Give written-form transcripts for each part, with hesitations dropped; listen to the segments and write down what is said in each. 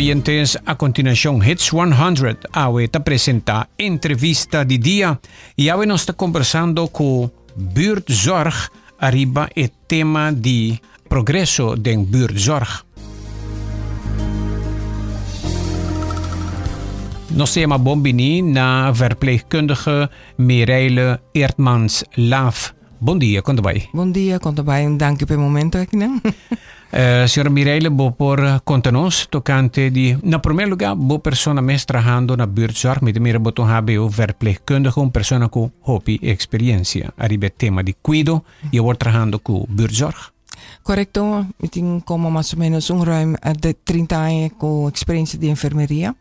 oyentes, a continuación Hits 100, awe te presenta entrevista di dia e awe nos está conversando com buurtzorg arriba el tema de progresso de buurtzorg. Nos chama Bombini na verpleegkundige Mireille Eertmans-Laaf. Bom dia, conta bem. Bom dia, conta bem. Dank u per momento aqui, né? Senhora Mireille, vou por conta-nos tocante de, na primeiro lugar, boa pessoa mais trabalhando na buurtzorg, met meer boton hebben o verpleegkundige, uma pessoa com hobby e experiência. Arriba tema de cuido e eu vou trabalhando com buurtzorg. Correcto, eu tenho como mais ou menos ruim de 30 anos com experiência de enfermeria.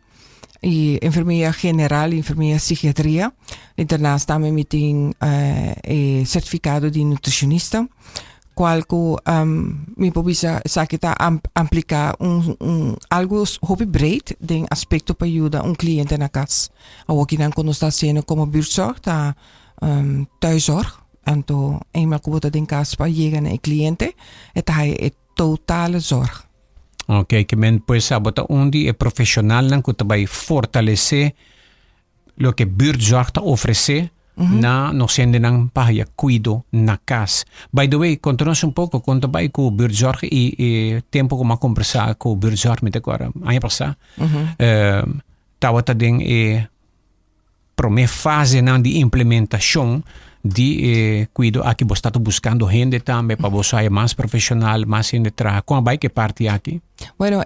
E enfermeria general, enfermeria psiquiatria. Daarnaast também tenho certificado de nutricionista. Qual me pode kita aplicar algo hobby breed de aspecto para ajudar cliente na casa. Ook dan kon ons dat zien como buurtzorg, thuiszorg. Então, eenmaal que den casa para llegar na cliente, é totale zorg. Ok, que men pues abota onde é profissional não que vai fortalecer lo que buurtzorg te oferece na no sende nang pahaya cuido na casa. By the way, conta-nos pouco, conta bem com buurtzorg e tempo como a conversar com buurtzorg met agora. Ano passado, tava também primeira fase na de implementação de cuido aqui você está buscando gente também para você ser mais profissional, mais gente trabalhar. Como vai que parte aqui? Bueno,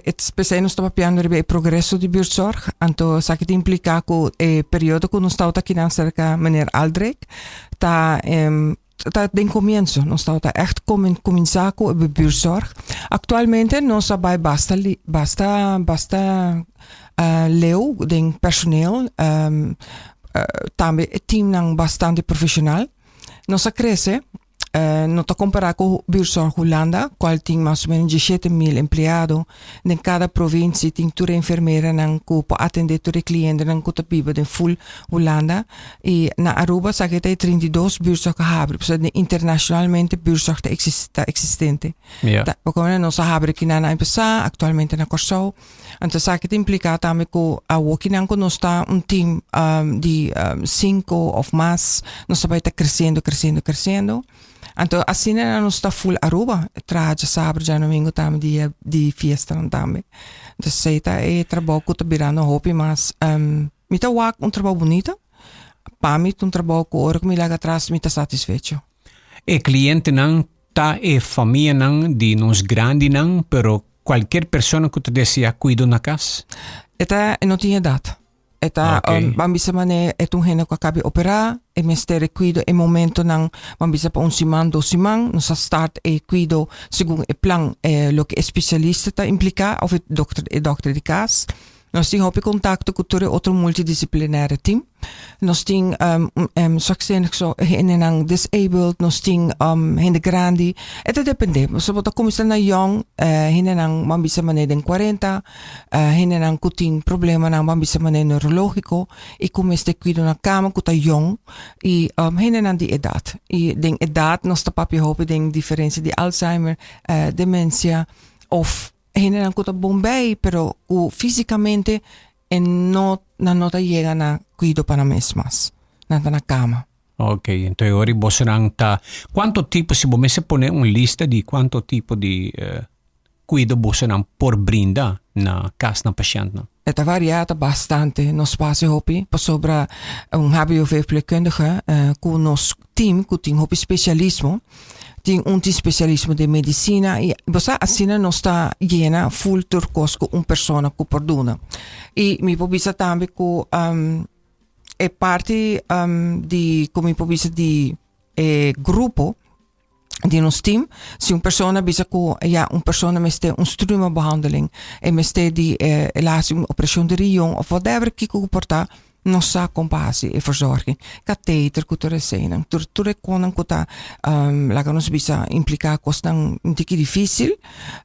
especialmente nós estamos falando de progresso de buurtzorg. Então, isso aqui implica que o período que nós estamos aqui na cerca meneer Aldrich, tá den comienzo, nós estamos echt começar com a buurtzorg. Atualmente, nós vai basta leu den personeel. Também team nang bastante profissional. Nossa cresce, não está comparado com o buurtzorg Holanda, qual tem mais ou menos 17.000 empregados. Em cada província tem toda enfermeira que pode atender toda cliente que está viva de full Holanda. E na Aruba sabe que tem 32 buurtzorg hebben. Portanto, internacionalmente buurtzorg está existente. Porque nós sabemos que na empresa atualmente na Corsão. Então, sabe que implica também que a Wokinang nós está team de 5 ou mais, nós vai estar crescendo. Então, assim nós está full Aruba, traje sábado, já domingo também de festa também. Então, sei tá trabalho que está virando hobby, mas me tá trabalho bonito. Para mim, trabalho que hora que me larga atrás, me tá satisfeito. E cliente não tá família não de nos grande não, pero qualquer pessoa que te deseja cuidar na casa? Não tinha data. Mambisa mané gente que acaba de operar, e mestre cuido em momento não, mambisa para semana, 2 semanas, nós start cuido segundo o plan, lo que especialista tá implica, ou dokter de casa. Nós temos contato com outro multidisciplinaire team. Nós temos gente disabled, nós temos gente grande. Het depende. Bijvoorbeeld, como está na young, gente mambisa mané den 40, gente que tem problema mambisa mané neurológico, e como está cuido na cama, que está young, e gente de idade. E den idade, nós está papi hopen den diferença de Alzheimer, demência, of gente que está bom bem, pero fisicamente não chega na cuido para mesmas, na cama. Ok, então agora você não tá. Quanto tipo, se você pôr uma lista de quanto tipo de cuido você não por brinda na casa na paciente? Het variëert bastante. Nos passen hobby, pas sobre HBO-verpleegkundige, com nos team, com tem hobby specialismo. Tem specialismo de medicina e você assina não está llena full turcos com persona que perdona. E me pode também com é parte de como me pode de grupo de nos team. Se persona bisa ko persona meste struma-behandeling en meste die operation de rion of whatever que porta nossa compassie e verzorging. Katheter kutere zijn. Tur konan kuta laga nos bisa implicar costan un tiki difícil.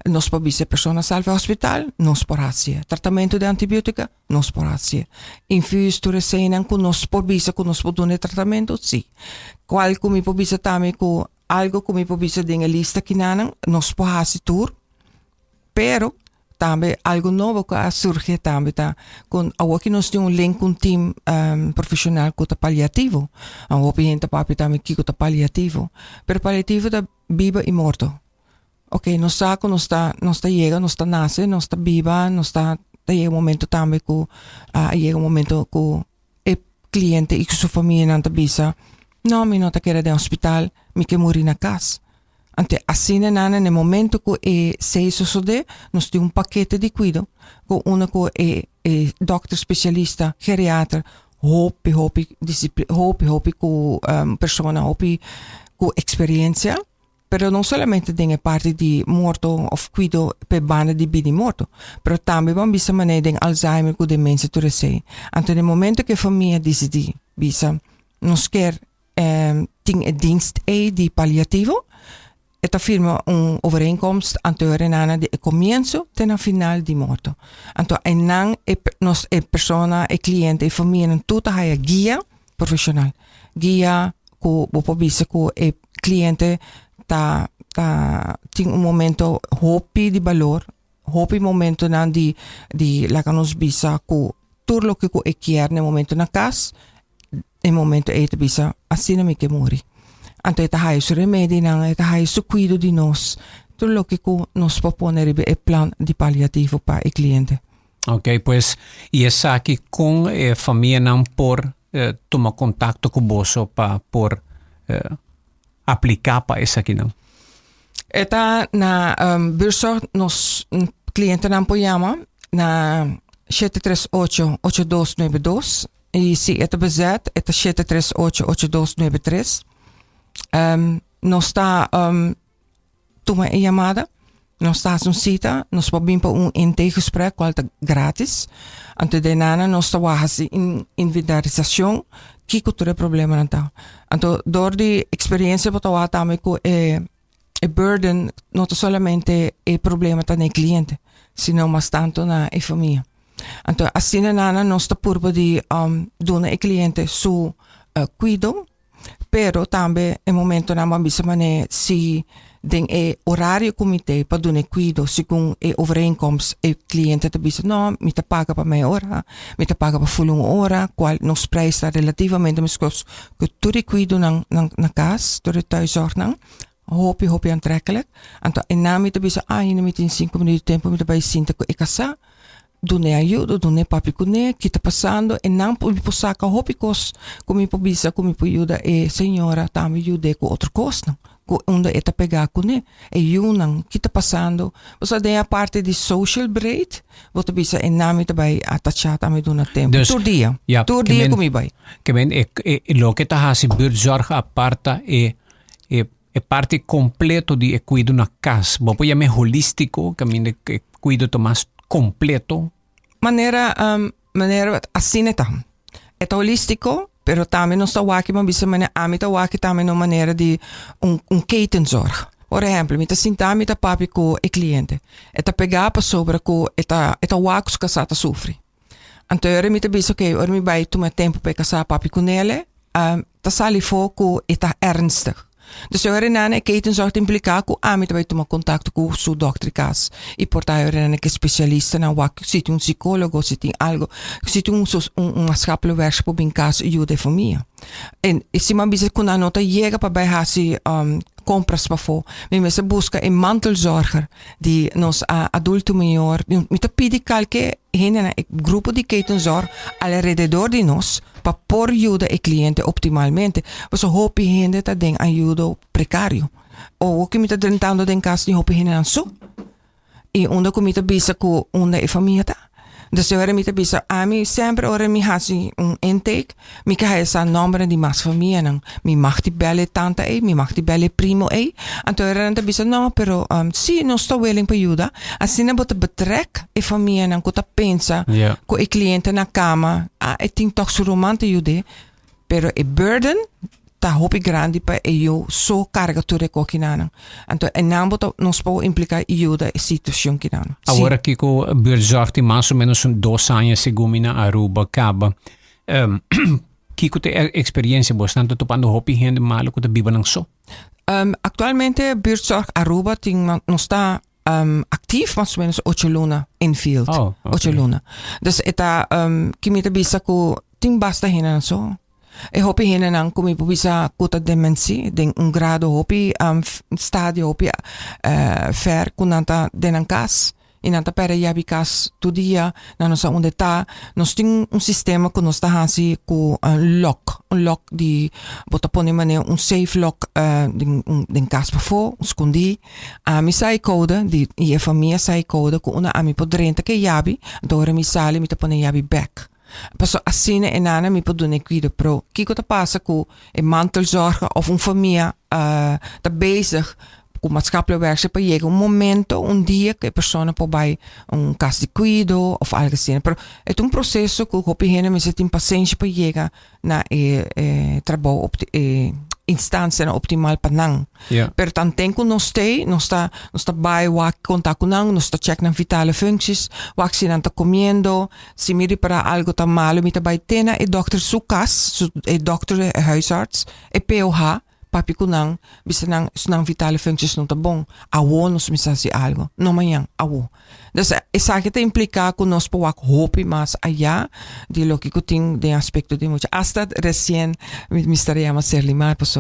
Nos pa bisa persona salve hospital, nos porazie. Tratamento de antibiotica, nos porazie. Infus ture zijn ku nos po bisa ku nos po dune tratamento, sì. Qual kumi po bisa tami ku algo kumi po bisa dinge lista kinanan, nos po hasi tur. Pero tambe algo novo que surge tambe ta con awaki nos un link con team profissional con paliativo. Awopi gente papi tambe kiko ta paliativo. Pero paliativo da viva y morto. Okay, no saco, no está llega, no está nace, no está viva, no está llega un momento tambe que llega un momento que el cliente y su familia nanta bisa. No, mi nota que era de hospital, mi que morir na casa. Ante assim nel momento che sei succede, nos tem pacchetto di cuido, con uno che è doctor specialista, geriatra, hopi persona, hopi experiência, pero non solamente dinge parte di morto of cuido per banda di bini morto, pero tambe van bisa mané den Alzheimer cu demenza tu sei. Ante nel momento che famiglia decidi, bisa, nos quer ting e dienst di palliativo, eta firma overeenkomst anterior nana de comienzo ten final di morto. Anto enang nos persona e cliente e familia tuta haya guia profissional. Guia ku bopo bisa ku e cliente ta ting un momento hopi di valor, hopi momento nan di la nos bisa ku turlo ke ku e kier ne momento na kas e momento e bisa asina mi ke muri. Anto eta hai su remedi nang eta hai su cuido di nos. Todo lo que nos propone el plan de paliativo para el cliente. Ok, pues y es aquí con familia nan por tomar contacto con vos por aplicar para esa aquí nan. Eta na buurzorg nos cliente nan po llama na 738-8292 y si eta bezet eta 738-8293. Nos está toma a chamada, nos está un cita, nos podemos para un intakegesprek, qual é grátis. Antes de nada, nos está fazendo inventarização, que cultura problema então. Então, door die experiência para o também com burden, não somente o problema para o cliente, sino mais tanto na família. Então, assim nada, nos está por de dar ao cliente su cuidado. Pero também é momento na mambisa mané se den horário comité para dar cuido segundo overeenkomst e cliente te bisa não me te paga para meia hora me te paga para full hora qual nos prijs relativamente mais cost que tudo cuido na casa tudo thuiszorg nang hopi aantrekkelijk então en na me te bisa ainda me tem 5 minutos tempo me te vai sinta que casa dune ajuda, dune papi kune, que está passando, e não por sacar hopicos, como por bisa, como por ajuda, e senhora, também ajuda com outro coisa, com onde está pegar kune, e yunang, que está passando, você tem a parte de social braid, você bisa, e não me também atachar também do tempo, todo dia, todo dia como vai. Que bem, lo que está fazendo buurtzorg aparta é parte completo de cuido na casa, vamos chamar holístico, que mim cuido mais completo. Maneira assim então. É holístico, pero também não está aqui, mas bisa maneira amita aqui também uma maneira de ketenzorg. Por exemplo, me tá sentado me tá papi com o cliente. Eta pegar para sobre com eta wakos casata sofre. Então eu me tá bisa que eu me vai tomar tempo para casar papi com ele, tá sali foco eta ernstig. Dus eu era ketenzorg implica que a mim vai tomar contato com o doutor caso e portar eu era que especialista na wak se tem psicólogo se tem algo se tem maatschappelijk werk voor bem caso e de família en se man bisa kuna nota chega para bij hasi compras para fo me busca een mantelzorger die nos adulto maior met pidi calque heen grupo de ketenzorg alrededor de nos para por ajuda e cliente optimalmente você hopi hende ta den ajuda precario ou que me tá tentando den caso de hopi hende so e onde comita bisa com onde e família tá. Dus eu era mita bisa ami sempre ora mi hasi intake mi ka essa nombre di mas famiglia nang mi machti belle tante mi machti belle primo anto era nanta bisa no pero si non sto willing per aiuta assina bota betrek e famiglia nang ko ta pensa ko e cliente na cama e ting toch su romante aiude pero e burden ta hopi grandi pa e io so caricature ko kinana. Anto e nambota non spo implica aiuta e situazione kinana. Agora que com buurtzorg tem mais ou menos 2 anos segumina Aruba Caba. Kiko te experiência bastante topando hopi gente malo que te biba nang so. Actualmente buurtzorg Aruba ting non sta actief más o menos 8 luna in field. Oh, okay. 8 luna. Dus ita kimita bisa ko ting basta hinan so. E hopi hinan ang kumi po bisa kuta demensi ding un grado hopi stadio hopi fer kunanta denang kas. Inanta pera yabi kas tu dia na nosa onde ta nos ting un sistema ku nos ta hasi ku un lock di bota pone mane un safe lock den kas befo skundi mi sai code di e famia sai code ku una ami podrenta ke yabi dore mi sale mi ta pone yabi back. Paso assine en nana mi podune qui de pro. Kiko ta passa ku e mantelzorger of un famia ta bezig com maatschappelijk werk se llega un momento, un dia que a persona pode vai un caso de cuido of algo assim. Pero é um processo que o hopihene me tem paciência para chegar na trabalho instância na optimal panang. Yeah. Pero tan tempo nós está by wak contact kunang, nós está check na vitale functies, wak si nanta comiendo, si miri para algo ta malo, mita by tena e dokter sukas, e dokter huisarts, e POH, papi kunang, bisa nang vitale functies não tá bom. Awo nos misasi algo. No manhã, awo. Dus esa que te implica que nós powak hopi mas allá de lo que kuting de aspecto de mucho. Hasta recién me estaría más ser limar, pues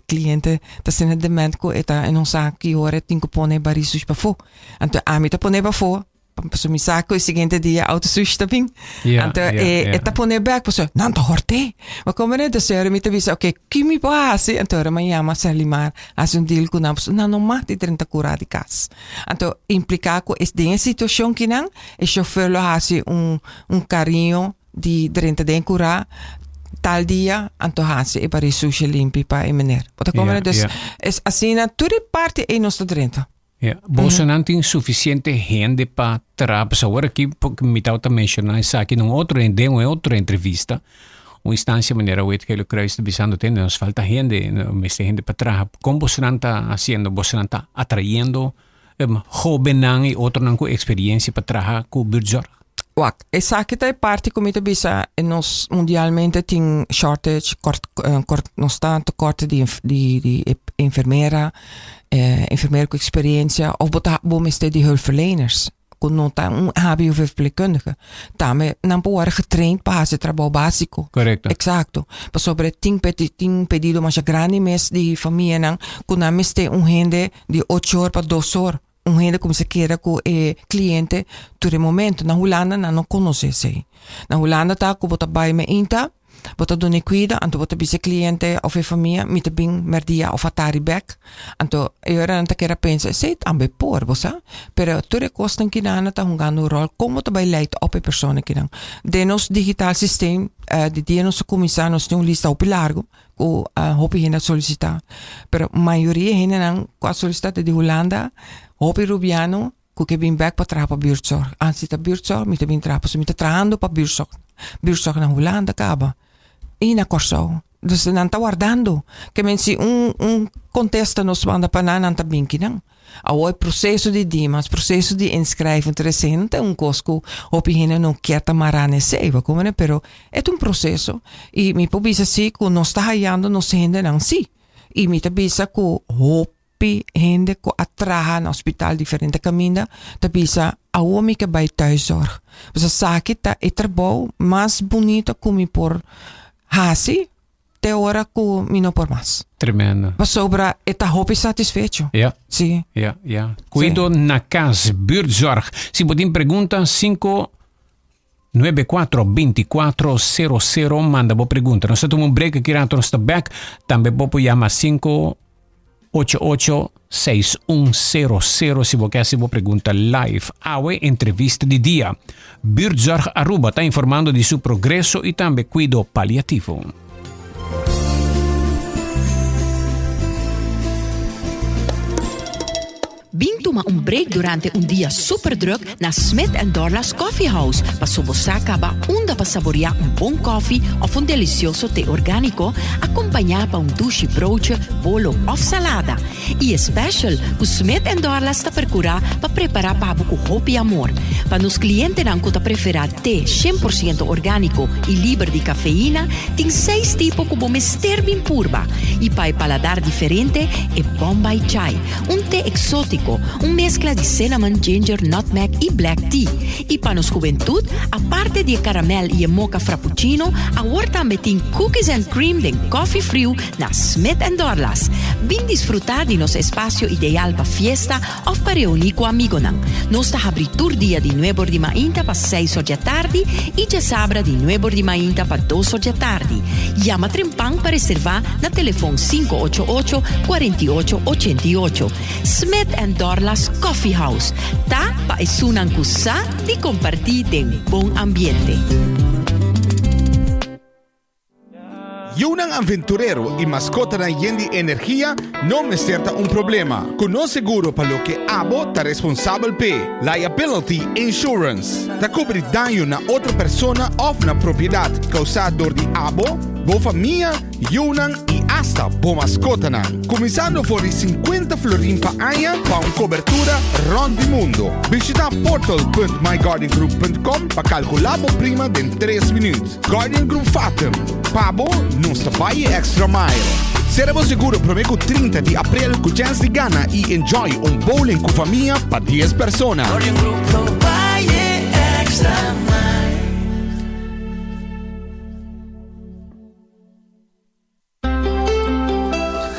cliente ta sene dement ko eta en onsa ki hore tinko pone barisus pa fo. Anto amita pone pa fo. Paso mi saco el siguiente día autosushtabing. Eta pone back paso nanto horte. Ma come ne desere mi te visa okay, kimi po hasi anto ora llama salimar hace un deal con paso no mati 30 cura di cas. Anto implica ko es de situación kinang e chauffeur lo hasi un carinho di 30 den cura tal dia anto hasi e pari sushi limpi pa e mener. Pota come dus es asina tutti parte e nostro 30. Ja, você não tem suficiente gente para trabalhar. Agora aqui, porque me estava a mencionar isso aqui num outro entrevista, uma instância maneira que ele creio que está tendo, nos falta gente, gente para trabalhar. Como você não está fazendo? Você não está atraindo jovens e outros com experiência para trabalhar com o Burzorg? Essa aqui é parte como te bisa nós mundialmente tem shortage, nós tanto corte de enfermeira, enfermeira com experiência of bom este de hulpverleners. Kon não tá HBO verpleegkundige. Daarmee não pode getraind para fazer trabalho básico. Correcto. Exacto. Para sobre ting pedido mas grande mes de família não, kon não este gente de 8 horas para 2 horas. Gente como se queira com cliente todo momento. Na Holanda não conhece se. Na Holanda tá com bota by me inta, bota done cuida, anto bota bise cliente of família, mit bing merdia of atari back. Anto eu não tá queira pensa, sei ambe por, bosa. Pero todo costan que nana tá jogando rol como tá by leit op a persona que não. De nos digital system de dia nos começar nos tem lista op largo. O hopi hena solicitar. Pero maioria hena não com a solicitada de Holanda hopi rubiano que bin back para trabalhar para buurtzorg. Anzi ta buurtzorg, mit bin trabalhando, so mit trabajando para buurtzorg. Buurtzorg na Holanda acaba. E na Corsão. Dus não está guardando. Que mensi contesta nos manda para não está bem que não. O processo de dimas, processo de inscrever recente costo hopi hena não quer tamar nesse, como né, pero é processo e me pobisa si que não está hallando nos gente não si. E me tabisa que hopi gente que atraha no hospital diferente caminho, tabisa a homem que vai thuiszorg. Você sabe que tá é trabalho mais bonito como por hasi te hora que me não por mais. Tremendo. Mas sobre esta hopi satisfecho. Ja. Sim. Ja. Cuido na casa, Burzorg. Se podem perguntar 594-2400, manda boa pergunta. Nós temos break aqui na nossa back. Também pode chamar 588-6100 se você quer pergunta live. Awe entrevista de dia. Burzorg Aruba está informando de seu progresso e também cuido paliativo. Bing toma break durante dia super druk na Smith & Dorla's Coffee House. Paso você acaba para saborear bom coffee of delicioso té orgânico, acompanhado por douche broodje, bolo of salada. E special, o Smith & Dorla's está percurar para preparar para com hopi amor. Para nos clientes que preferem té 100% orgânico e livre de cafeína, tem 6 tipos como mister bem purba. E para paladar diferente, é Bombay Chai, té exótico orgánico, mezcla de cinnamon, ginger, nutmeg e black tea. E para nos juventud, aparte de caramel e mocha frappuccino, agora também tem cookies and cream de coffee frio na Smith & Dorlas. Vim desfrutar de nosso espaço ideal para fiesta ou para reunir com amigos. Nós está abrindo dia de 9 de manhã para 6 da tarde e de sábado de 9 de manhã para 2 da tarde. Llama Trempang para reservar na telefone 588-4888. Smith & Dorlas Coffee House. Tá para esunan kusa de compartir em bom ambiente. Yunang aventurero y mascota na Yendi Energía no me cierta un problema. Con seguro para lo que abo ta responsable pe. Liability Insurance. Ta cobri daño na otra persona o na propiedad causado por di abo, bo familia, Yunang y hasta bo mascota nan. Comenzando por 50 florin pa año pa un cobertura rond di mundo. Visita portal.mygardengroup.com pa calcular prima de 3 minutos. Guardian Group Fatum. Pabo non sta pai extra mile. Seremos seguro promeco 30 de abril con chance de gana y enjoy un bowling con familia para 10 personas. Guardian Group no pai extra mile.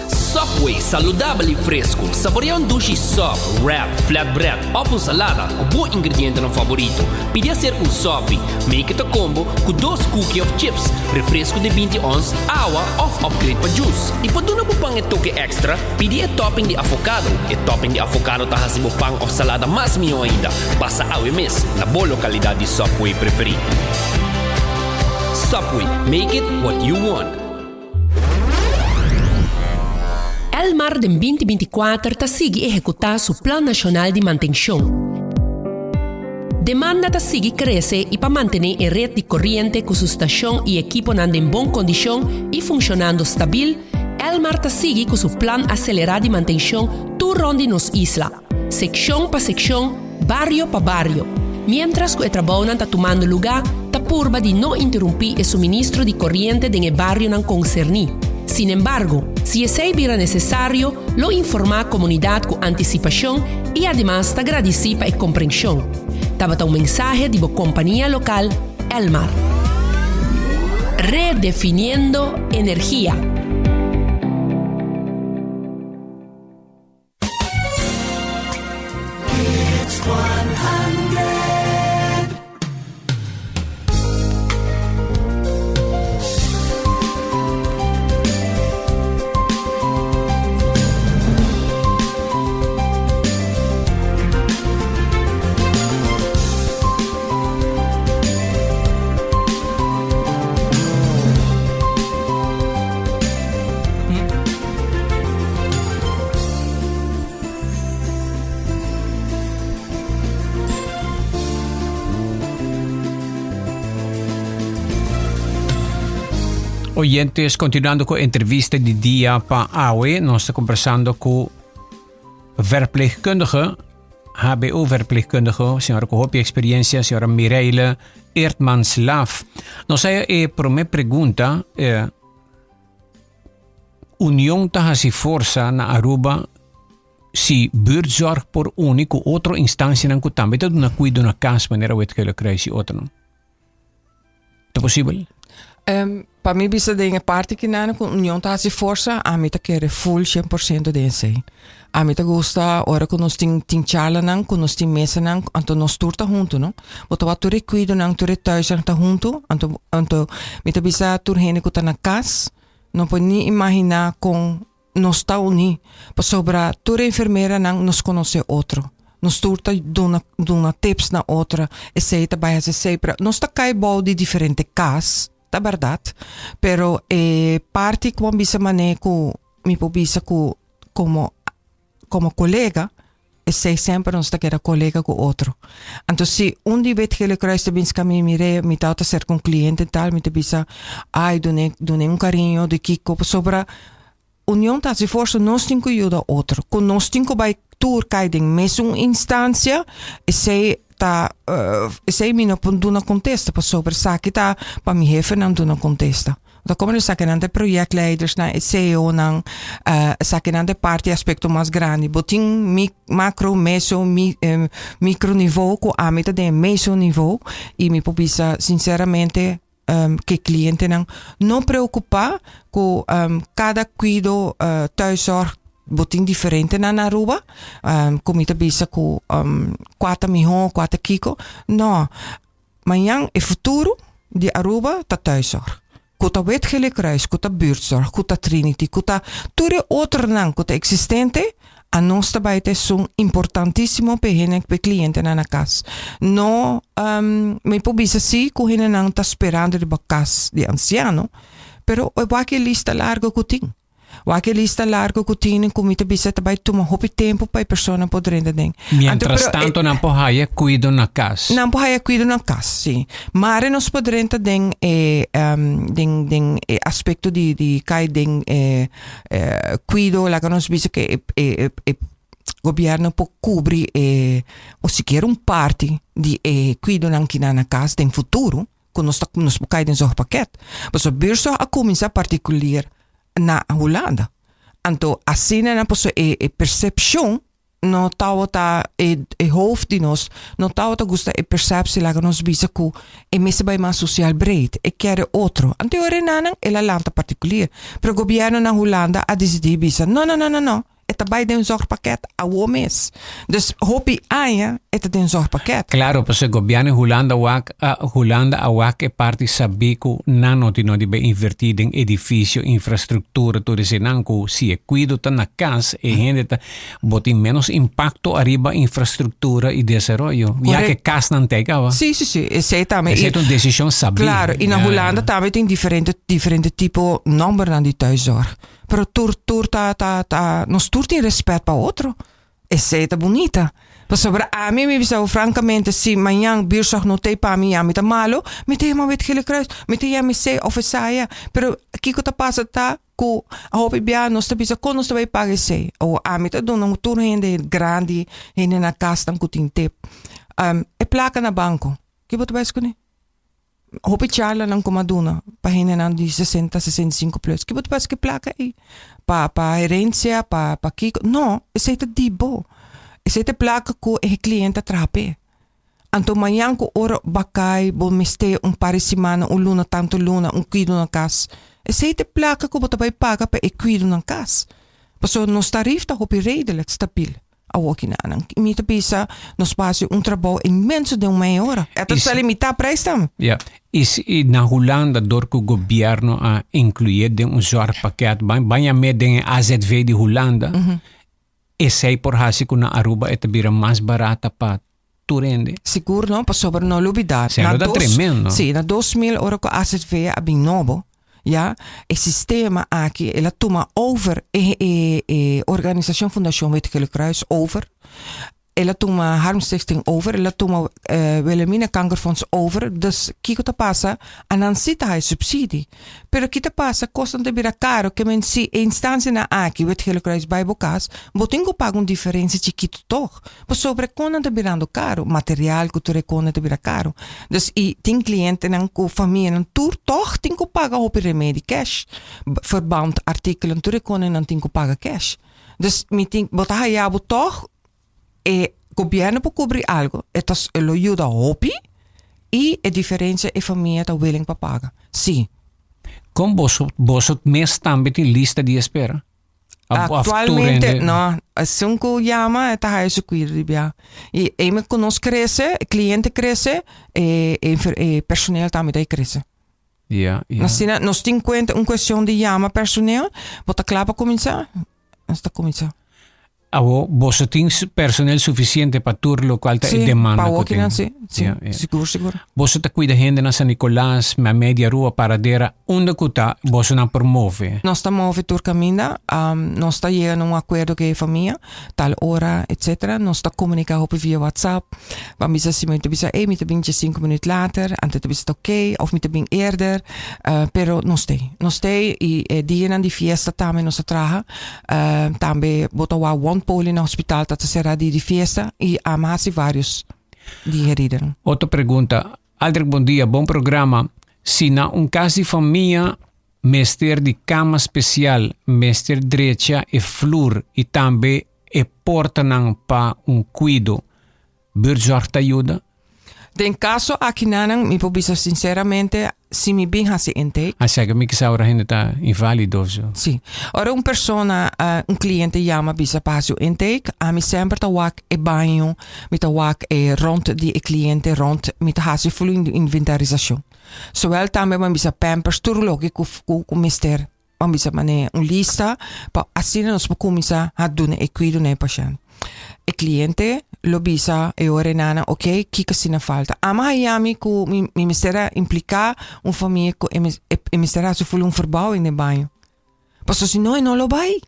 Subway, saludable e fresco. Saboreia um dushi soft, wrap, flatbread ou com salada com bom ingrediente no favorito. Pide a ser um sopi, make it a combo com 2 cookies of chips, refresco de 20 ons, água ou upgrade para juice. E para não pang e toque extra, pide a topping de avocado. E topping de avocado tá hasibo pang ou salada mais melhor ainda. Basta awe mes na boa localidade de Subway preferido. Subway, make it what you want. Elmar de 2024 está sigue executar su Plan Nacional de Mantención. Demanda está sigue crece y para mantener a red de corriente con su estación y equipo en buena condición y funcionando stabil, Elmar está sigue con su plan acelerado de mantención turno de nos isla, sección para sección, barrio para barrio. Mientras que el trabajo está tomando lugar, está purba de no interrumpir el suministro de corriente en el barrio no concernido. Sin embargo, si es necesario, lo informa a la comunidad con anticipación y además te agradece por la comprensión. Tabata un mensaje de la compañía local, Elmar. Redefiniendo energía. Oyentes, continuando con la entrevista de día para AWE, nos estamos conversando con verpleegkundige, HBO-verpleegkundige, señora Cohopi Experiencia, señora Mireille Eertman-Slaaf. Nos hay por mi pregunta, Unión Tahasi Forza na Aruba, si buurtzorg por único, otra instancia en que también te una cuida una casa, manera que lo crees y otra. ¿Es posible? Para mim, bisa dingen parte que na com união tá se força, a mim tá querer full 100% de ensei. A mim tá gosta ora com nós ting charla nang, com nós ting mesa nang, anto nós turta junto, no? Boto wa tu recuido nang tu retuis nang tá junto, anto mim tá bisa tur hene com tá na casa, não pode nem imaginar com nós tá uni, para sobra tu enfermeira nang nós conhece outro. Nós turta dona tips na outra, e sei tá vai se sempre, nós tá cai bol de diferente cas. É verdade, pero parte como bisa maneco me pobisa como colega, e sei sempre não está que era colega com outro. Então se dia vet que ele cresce bem caminho me tá a ser com cliente e tal, me te bisa ai done carinho de kiko sobre união tá se força nós tem que ajudar outro, com nós tem que vai tour cair mesmo instância e sei sei mi não duna contesta para sobre saque tá para me refer não duna contesta Dan komen de sakenante projectleiders na CEO ng sakenante parte aspecto mas grande. Boting macro, meso, micro niveau ko amita de meso niveau. E mi pobisa sinceramente que cliente nang não preocupa com cada cuido thuiszorg boting diferente na Aruba. Comita bisa com 4 miljoen, 4 kiko. No, maar e futuro de Aruba ta thuiszorg. Kuta wetgele kruis, kuta buurtzorg, kuta Trinity, kuta ture otro nang, kuta existente. A nós também são importantíssimo para hen pe cliente na casa. No, me pobisa si ku hen nang ta esperando de bacas de anciano, pero o wake lista largo kuting. Wake lista largo kuting kumita bisa também toma hopi tempo para persona poder den. Mientras tanto não pohaya cuido na casa. Não pohaya cuido na casa, sim. Mas nós podemos den aspecto de kai den cuido lá que nós bisa que governo pode cobrir ou sequer parte de cuido na casa tem futuro quando nós cai den zorg pakket. Mas o bursa a começar particular na Holanda. Anto assim na posso percepção no tawata hoofd die nos no tawata gusta perceptie la nos bisa ku messe bij ma social breed quer outro ante ore nanang ela lanta particulier pero governo na Holanda a decidir bisa no eta bij den zorgpakket a womes dus hopi aya eta den zorgpakket claro pues el gobierno Holanda awak e parte sabiku nano tino di be invertir in edificio infraestructura todo ese nanku si e cuido ta na casa e gente ta boti menos impacto arriba infraestructura y desarrollo ya que casa nan teka wa sí ese también es una decisión sabi claro in Holanda también tem diferente tipo number dan die thuiszorg pero nos turti respeito para outro. Essa é bonita. Mas sobre a mim me visou francamente se manhã buurtzorg não tem para mim me tá malo, me tem uma vez que ele cresce, me tem me sei oferecer, pero aqui que tá passa tá com a hobby bia nós tá bisa com nós vai pagar sei. Ou a me tá dando um turno ainda grande ainda na casa tam com tip. É placa na banco. Que botar mais com ele? Hopi charla ng kumaduna pahina ng di 60, 65 plus. Kibot pas que placa aí. Pa herencia, pa kiko. No, esse é dibo. Esse é placa ko cliente trape. Anto manhã ko oro bakay, bo miste paresimana, luna, tanto luna, cuido na casa. Esse é placa ko bota vai paga pa cuido na casa. Paso nos tarif ta hopi redelijk stabiel. Awaki na nang imita bisa nos espaço trabalho imenso de meia hora. Até se limitar prijs tam. Ja, is na Holanda door het governo a incluir de zorgpakket banyak meer dingen AZV di Holanda. E sei por hasiku na Aruba et bira mais barata pa turende. Seguro não, pa sobre não olvidar. Sendo da tremendo. Sim, na 2.000 euro com AZV a bem novo. Ja, o sistema aqui, ela toma over organisação Fundação Wetgele Kruis over. Ela toma Harmstichting over, ela toma Wilhelmina Kankerfonds over. Dus kiko ta passa, anan sita hai subsidie. Pero kita passa, costam te bira caro, que men si instância na aqui, Wetgele Kruis bij bokas, botingo paga diferença chiquito toch. Mas sobre konan te birando caro, material cultura konan te bira caro. Dus tem cliente nan ko família nan tour toch tinko paga op remedie cash. Verband artikelen tour konan nan tinko paga cash. Dus mi think bota hayabo toch governo può coprire algo e lo aiuta a hopi e a differenza e famiglia ta willing pa paga. Sì. Con bosot mes também tem lista de espera. Actualmente no, sunko llama ta hai su cuida di bia. E me conosco cresce, cliente cresce e personeel também cresce. Ja. Nos tem conta questão de llama personeel, bota clapa começar. Hasta começar. Vos tienes personal suficiente para tur lo cual te demanda. Sí, seguro. Vos te cuida gente na San Nicolás, ma media rua paradera, onde kuta vos não promove. Nós estamos move tur caminha, nós está chegando um acordo com a família, tal hora, etc. Nós está comunicando via WhatsApp. Vamos dizer assim, me te 5 minutos later, antes te bisa ok, of me te bem eerder, pero nós tem e dia na di fiesta também nós traga, também botawa one poli no hospital dat será de fiesta e amasi vários de heridas. Outra pergunta. Aldrich, bom dia, bom programa. Se na caso de família Mester de cama special, mester derecha e flur e também e porta nang pa cuido. Buurtzorg te ajuda? Den caso aqui nanang mi pobisa sinceramente si mi bin hasi intake. Assim que me que saura ainda tá inválido zo. Sì. Ora un persona, un cliente chiama bisa pasio intake, a mi sempre ta wak e bagno, mi ta wak e rond die e cliente rond, mi ta hasi full inventarisatie. Zowel tambe man bisa pampers turlogi ku mister. Man bisa mane un lista, pa asina nos pokumisa ha doen e cuido ne patient. E cliente lo bisa e ore nana, ok, kika sina falta. Ama hayami ku mi mistera implica un famiglia ku e mistera su full un verbouwing in banho. Passo si noi non lo bai.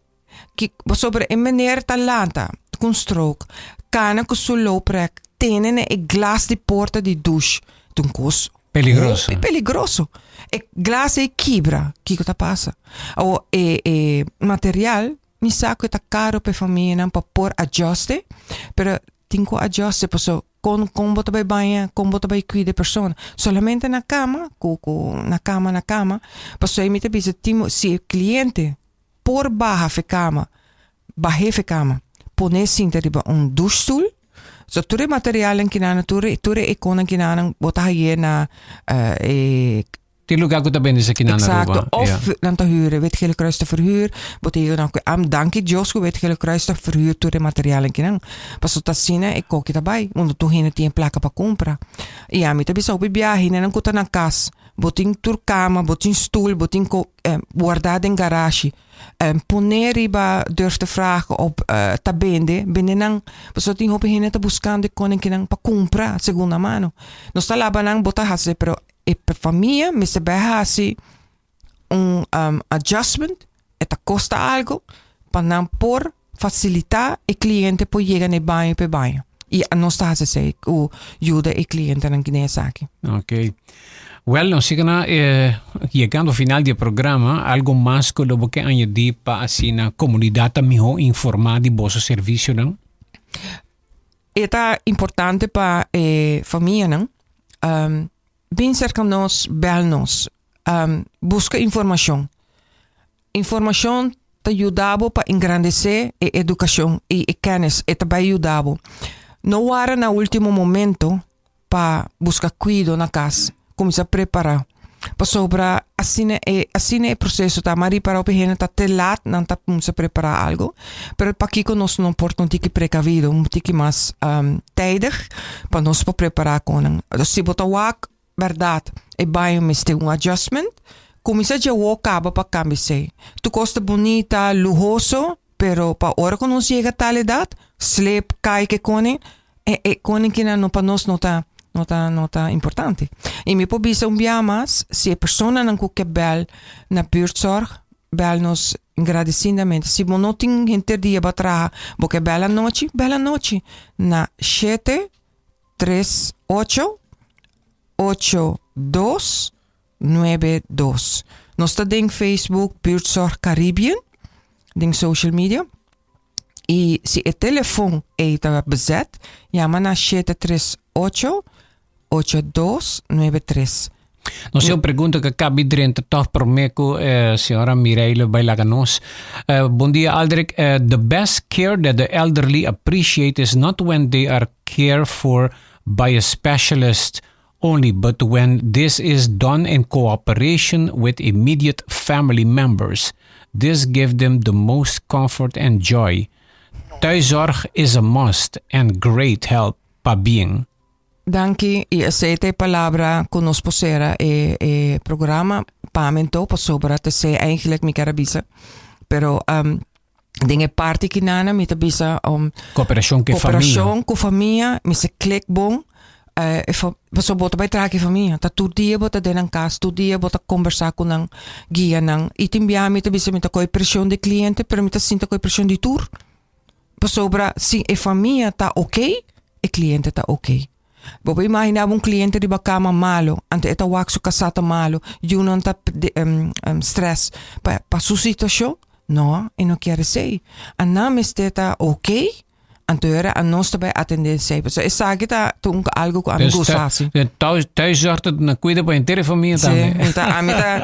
Ki sobre e meneer talanta, kun stroke, kana ku su loprek, tenene e glas di porta di douche. Tun kos Peligroso. Peligroso. E glas e kibra, kiko ta passa. O e material mi sa que tá caro para família para por ajuste, pero tinko ajuste paso com bota by banha, com bota by cuida persona. Solamente na cama, na cama, paso aí me te bisa timo se cliente por baja fe cama, pone sinta riba douchestoel. So ture materiaal en kinana ture e konan kinana bota hier na Die lugar que também nesse aqui na Exacto. Of dan te huren, weet je kruis te verhuur. Betekent dan am dankie Josco, weet je kruis te verhuur toe de materialen kinang. Pas tot sine e koki daarbij, want tu hine tien plakken pa compra. Ja, mi te bisa op biahe en dan kuta na kas. Boting turkama, boting stoel, boting guardar in garage. Poner riba durf te vragen op tabende, binnen pas tot hine hine te buscando koning kinang pa compra segunda mano. No sta labanang bota hase pero e per famiglia mi se behasi adjustment eta costa algo para por facilitar e cliente po llegar ne banho pe banho e non sta se sei o aiuta e cliente nan kinesaki. Ok. Well, nos siguen llegando al final del programa. Algo más que lo que añadir para así na comunidad mejor informada de vuestro servicio, ¿no? Eta importante para famiglia, ¿no? Bin cerca nos, bel nos, busca informação. Informação te ajudava para engrandecer a educação e kennis e também ajudava. Não era no último momento para buscar cuidado na casa, começar a preparar. Para sobra, assim é o processo, tá? Mas para o pequeno tá te laat, não tá começar a preparar algo. Pero para aqui nós não porta precavido, mais tijdig, para nós preparar com. Se botar verdade, e banho me tem adjustment, começa a o acaba para cambiar. Tu costa bonita, lujoso, pero para hora que nós chega a tal idade, sleep, cai que conem, e conem que não para nós não tá importante. E me pobisa mais, se a pessoa não quer bel na buurtzorg, bel nos agradecidamente. Se não tem interdia para trabalhar, porque bela noite, na 738 8292. Nós está em Facebook Buurtzorg Caribbean, em social media. E se o telefone está bezet, chama na 738 8293. Não sei, uma pergunta que acaba de entrar toch por meco, senhora Mireille Bailaganos. Bom dia, Aldrich. The best care that the elderly appreciate is not when they are cared for by a specialist only, but when this is done in cooperation with immediate family members. This gives them the most comfort and joy. Thuiszorg is a must and great help pa being. Dankie, e aceita palavra con nos posera e programa pamento pa sobra te sei eigenlijk mi carabisa. Pero dingen parte que nana mi tabisa cooperação com família, mi se click bom. Paso bota bij traki família. Tá tu dia bota denan casa, tu dia bota conversar com nang guia nang. E timbia mi tabisa mi ta coi pressão de cliente, pero mi ta sinta coi pressão de tour. Paso bra si e família tá ok, e cliente tá ok. Bobo imaginava cliente di bacama malo, ante eta waxo casata malo, you non ta stress pa su situação. No, e não quer dizer. A name está ok, Anteure a nós também atender sempre. So, essa aqui tá algo que a mim gosta assim. Thuiszorg dat na cuida para inteira família também.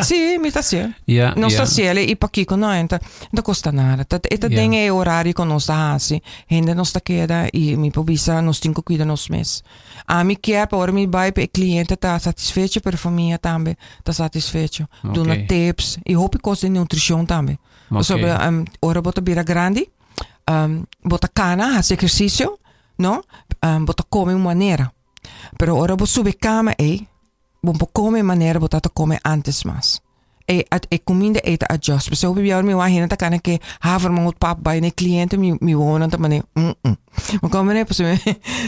Sim, me tá sim. Nós tá cielo e para aqui com nós, então não custa nada. Eta ding é horário que nós tá assim. Ainda nós tá queda e me pobisa nós temos que cuidar nós mesmos. A mim quer para me vai para cliente tá satisfeito, para família também tá satisfeito. Dona tips e hope coisa de nutrição também. Sobre ora bota bira grande. Bota cana, faz exercício, não? Bota come uma maneira. Pero ora bota sube cama bota come maneira, bota come antes mais. Comida eten adjust. Dus op jou me heen dan kan ik havermout pap bij een cliënt me wonen dan maar maar komen nee dus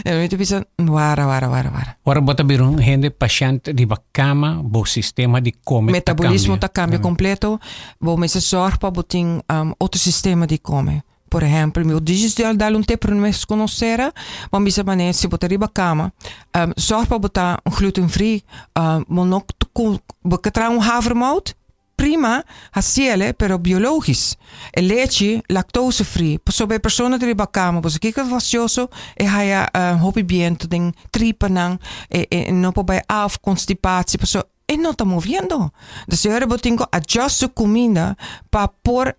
weet je bisa wara. Ora bota birun hende paciente di cama bo sistema di come metabolismo ta cambia completo. Bo me se zorg pa boting outro sistema di come. Por exemplo, meu digital dá tempo para me conhecer, mas bisa mané se botar riba cama, zorg para botar gluten free, monok botar havermout. Prima, haciele, pero biologisch. E leche, lactose free. So bij personen die bakama, dus ik het vastjoso, haya hobby bien, ding tripenang, no po bij af constipatie, so no está moviendo. Dus je hebt tingo adjust su comida pa por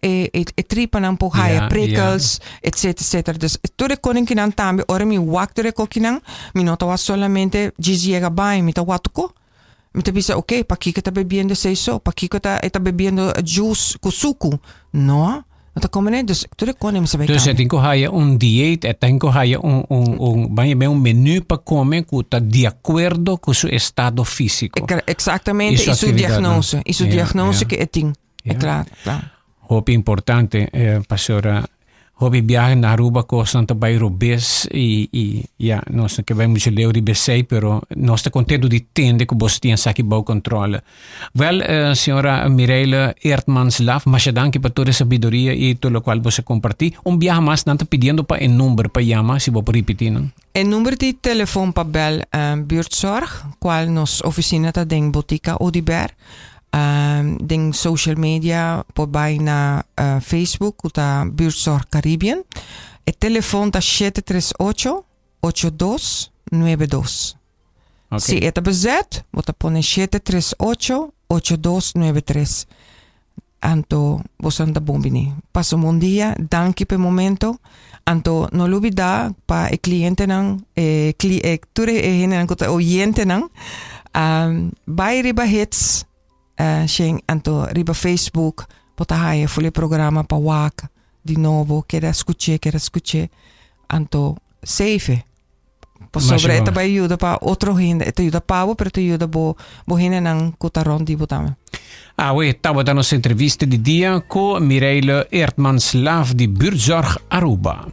tripenang po haya prikkels, etc. Dus todo koninkinan tambe, ora mi wak de kokinang, mi nota was solamente giziega bai, mi ta watuko. Me te bisa okay, pa kika ta bebiendo seiso, pa kika ta bebiendo juice kusuku. No, não tá comendo, dus tudo konem sabe. Dus het inko haya dieet, het inko haya menu para comer que está de acordo com seu estado físico. Exactamente, e sua diagnose, e sua diagnose que é ting. É claro. Hope importante, pastora. Hobby viaje na Aruba com Santa Bairro Bes e nós que vamos ler o BC, pero nós está contente de entender que você tem aqui bom controle. Well, senhora Mireille Eertmans-Laf, mas danke por toda a sabedoria e tudo o qual você compartilha. Viaje mais não está pedindo para um número para chamar, se vou repetir. O número de telefone para bel buurtzorg, qual nos oficina está em Botica Odiber. Ding social media por na Facebook uta Buurtzorg Caribbean. El teléfono está 738-8292. Si está bezet, bota pone 738-8293. Anto vos anda bombini. Paso un día, danke per momento. Anto no lo olvida pa el cliente nang oyente nang by riba hits Shen anto riba Facebook pota haya fule programa pa wak di novo queda escuche anto safe po sobre eta ba ayuda pa otro gente eta ayuda pavo pero te ayuda bo hene nang kutaron di botame. Tava da nossa entrevista de dia com Mireille Eertmans-Laf de Buurtzorg Aruba.